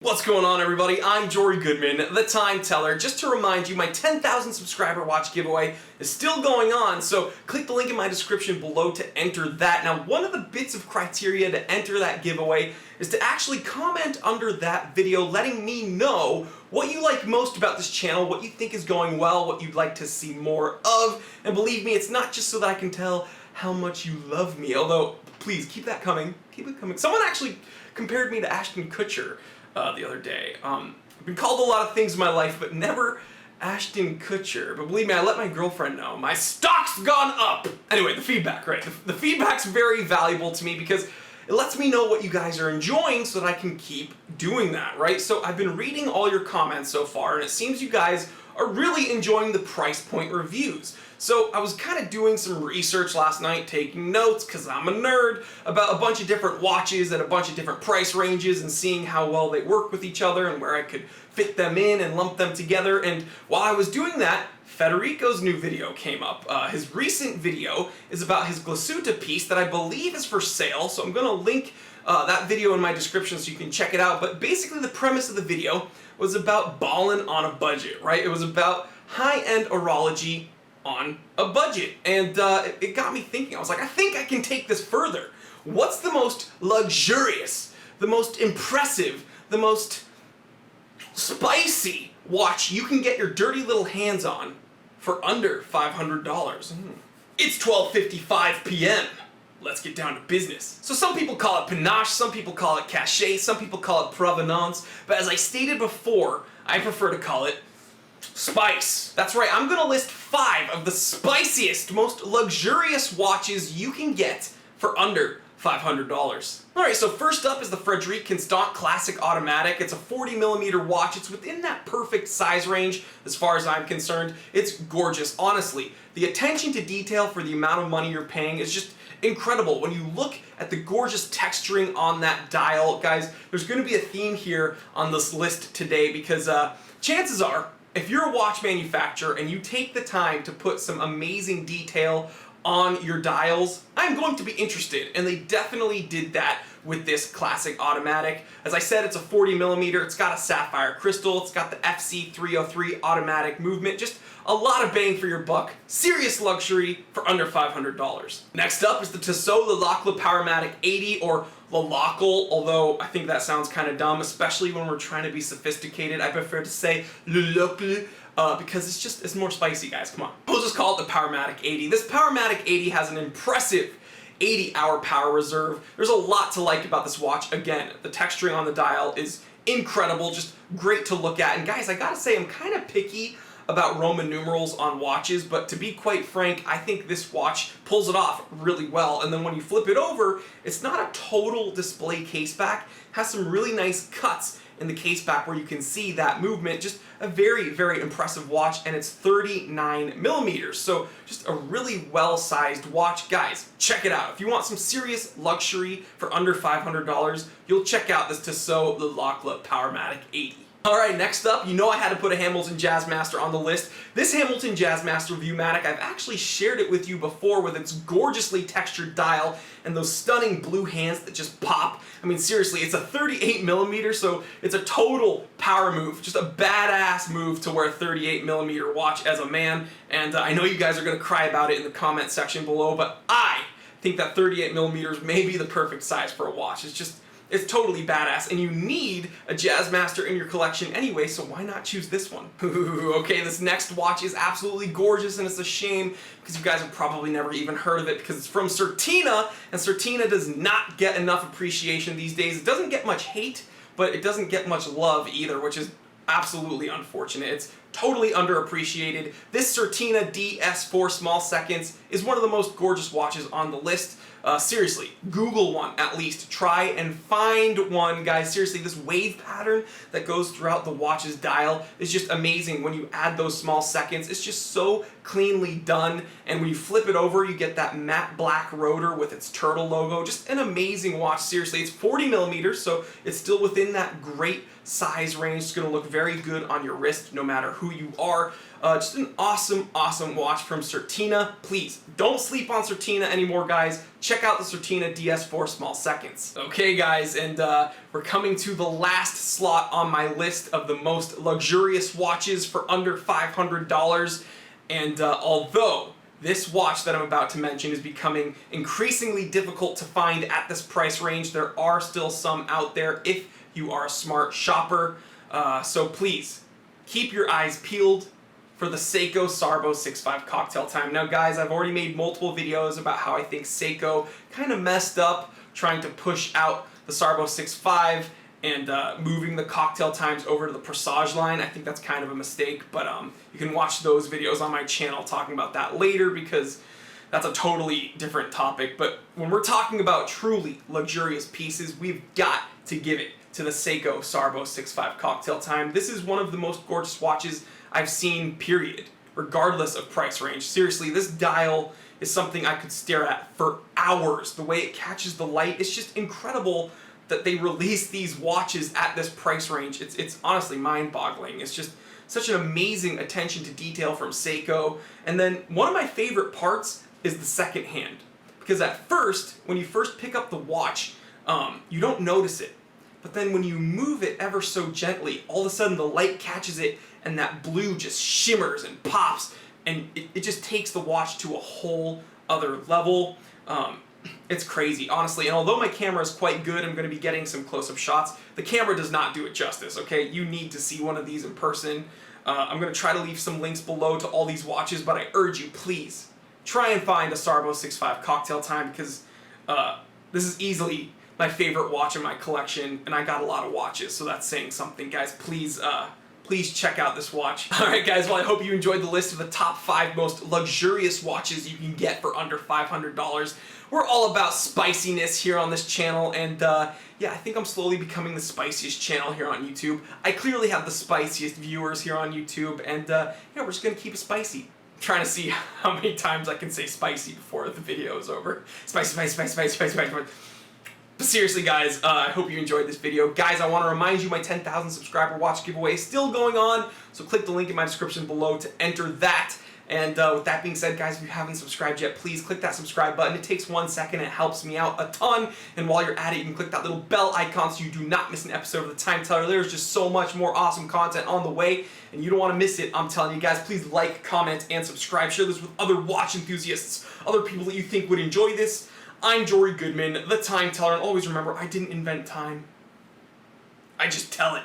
What's going on, everybody? I'm Jory Goodman, the Time Teller. Just to remind you, my 10,000 subscriber watch giveaway is still going on, so click the link in my description below to enter that. Now, one of the bits of criteria to enter that giveaway is to actually comment under that video letting me know what you like most about this channel, what you think is going well, what you'd like to see more of. And believe me, it's not just so that I can tell how much you love me, although please keep that coming. Keep it coming. Someone actually compared me to Ashton Kutcher the other day. I've been called a lot of things in my life, but never Ashton Kutcher. But believe me, I let my girlfriend know. My stock's gone up! Anyway, the feedback, right? The feedback's very valuable to me because it lets me know what you guys are enjoying so that I can keep doing that, right? So I've been reading all your comments so far, and it seems you guys are really enjoying the price point reviews. So I was kind of doing some research last night, taking notes, because I'm a nerd, about a bunch of different watches at a bunch of different price ranges and seeing how well they work with each other and where I could fit them in and lump them together. And while I was doing that, Federico's new video came up. His recent video is about his Glasuta piece that I believe is for sale, so I'm going to link that video in my description so you can check it out. But basically the premise of the video was about ballin' on a budget, right? It was about high-end horology on a budget, and it got me thinking. I was like, I think I can take this further. What's the most luxurious, the most impressive, the most spicy watch you can get your dirty little hands on for under $500? It's 12:55 p.m. Let's get down to business. So some people call it panache, some people call it cachet, some people call it provenance, but as I stated before, I prefer to call it spice. That's right, I'm gonna list 5 of the spiciest, most luxurious watches you can get for under $500. Alright, so first up is the Frederic Constant Classic Automatic. It's a 40mm watch. It's within that perfect size range as far as I'm concerned. It's gorgeous, honestly. The attention to detail for the amount of money you're paying is just incredible. When you look at the gorgeous texturing on that dial, guys, there's going to be a theme here on this list today because chances are, if you're a watch manufacturer and you take the time to put some amazing detail on your dials, I'm going to be interested, and they definitely did that with this classic automatic. As I said, it's a 40mm, it's got a sapphire crystal, it's got the FC303 automatic movement, just a lot of bang for your buck, serious luxury for under $500. Next up is the Tissot Lumeloop Aromatic 80, or Lumeloop, although I think that sounds kind of dumb, especially when we're trying to be sophisticated. I prefer to say Lumeloop, because it's more spicy, guys, come on. We'll just call it the Powermatic 80. This Powermatic 80 has an impressive 80-hour power reserve. There's a lot to like about this watch. Again, the texturing on the dial is incredible, just great to look at. And guys, I gotta say, I'm kind of picky about Roman numerals on watches, but to be quite frank, I think this watch pulls it off really well. And then when you flip it over, it's not a total display caseback. It has some really nice cuts in the caseback where you can see that movement. Just a very, very impressive watch, and it's 39mm, so just a really well-sized watch. Guys, check it out. If you want some serious luxury for under $500, you'll check out this Tissot Lumeloop Powermatic 80. Alright, next up, you know I had to put a Hamilton Jazzmaster on the list. This Hamilton Jazzmaster Viewmatic, I've actually shared it with you before with its gorgeously textured dial and those stunning blue hands that just pop. I mean, seriously, it's a 38mm, so it's a total power move, just a badass move to wear a 38mm watch as a man, and I know you guys are going to cry about it in the comment section below, but I think that 38mm may be the perfect size for a watch. It's totally badass, and you need a Jazzmaster in your collection anyway, so why not choose this one? Ooh, okay, this next watch is absolutely gorgeous, and it's a shame because you guys have probably never even heard of it because it's from Certina, and Certina does not get enough appreciation these days. It doesn't get much hate, but it doesn't get much love either, which is absolutely unfortunate. It's totally underappreciated. This Certina DS4 Small Seconds is one of the most gorgeous watches on the list. Seriously, Google one at least. Try and find one, guys. Seriously, this wave pattern that goes throughout the watch's dial is just amazing. When you add those small seconds, it's just so cleanly done, and when you flip it over, you get that matte black rotor with its turtle logo. Just an amazing watch, seriously. It's 40mm, so it's still within that great size range. It's going to look very good on your wrist no matter who you are. Just an awesome, awesome watch from Certina. Please, don't sleep on Certina anymore, guys. Check out the Certina DS4 Small Seconds. Okay, guys, and we're coming to the last slot on my list of the most luxurious watches for under $500. And although this watch that I'm about to mention is becoming increasingly difficult to find at this price range, there are still some out there if you are a smart shopper. So please, keep your eyes peeled for the Seiko Sarbo 6.5 Cocktail Time. Now guys, I've already made multiple videos about how I think Seiko kind of messed up trying to push out the Sarbo 6.5 and moving the cocktail times over to the Presage line. I think that's kind of a mistake, but you can watch those videos on my channel talking about that later because that's a totally different topic. But when we're talking about truly luxurious pieces, we've got to give it to the Seiko Sarbo 6.5 Cocktail Time. This is one of the most gorgeous watches I've seen, period, regardless of price range. Seriously, this dial is something I could stare at for hours. The way it catches the light, it's just incredible that they release these watches at this price range. It's honestly mind-boggling. It's just such an amazing attention to detail from Seiko. And then one of my favorite parts is the second hand. Because at first, when you first pick up the watch, you don't notice it. But then when you move it ever so gently, all of a sudden the light catches it and that blue just shimmers and pops, and it just takes the watch to a whole other level. It's crazy, honestly, and although my camera is quite good, I'm going to be getting some close-up shots, the camera does not do it justice, okay? You need to see one of these in person. I'm going to try to leave some links below to all these watches, but I urge you, please, try and find a Sarbo 6.5 Cocktail Time, because this is easily my favorite watch in my collection, and I got a lot of watches, so that's saying something. Guys, please check out this watch. Alright guys, well I hope you enjoyed the list of the top 5 most luxurious watches you can get for under $500. We're all about spiciness here on this channel, and yeah, I think I'm slowly becoming the spiciest channel here on YouTube. I clearly have the spiciest viewers here on YouTube, and yeah, we're just gonna keep it spicy. I'm trying to see how many times I can say spicy before the video is over. Spicy, spicy, spicy, spicy, spicy, spicy, spicy. But seriously guys, I hope you enjoyed this video. Guys, I want to remind you my 10,000 subscriber watch giveaway is still going on, so click the link in my description below to enter that. And with that being said, guys, if you haven't subscribed yet, please click that subscribe button. It takes 1 second, it helps me out a ton. And while you're at it, you can click that little bell icon so you do not miss an episode of The Time Teller. There's just so much more awesome content on the way, and you don't want to miss it. I'm telling you guys, please like, comment, and subscribe. Share this with other watch enthusiasts, other people that you think would enjoy this. I'm Jory Goodman, The Time Teller, and always remember, I didn't invent time. I just tell it.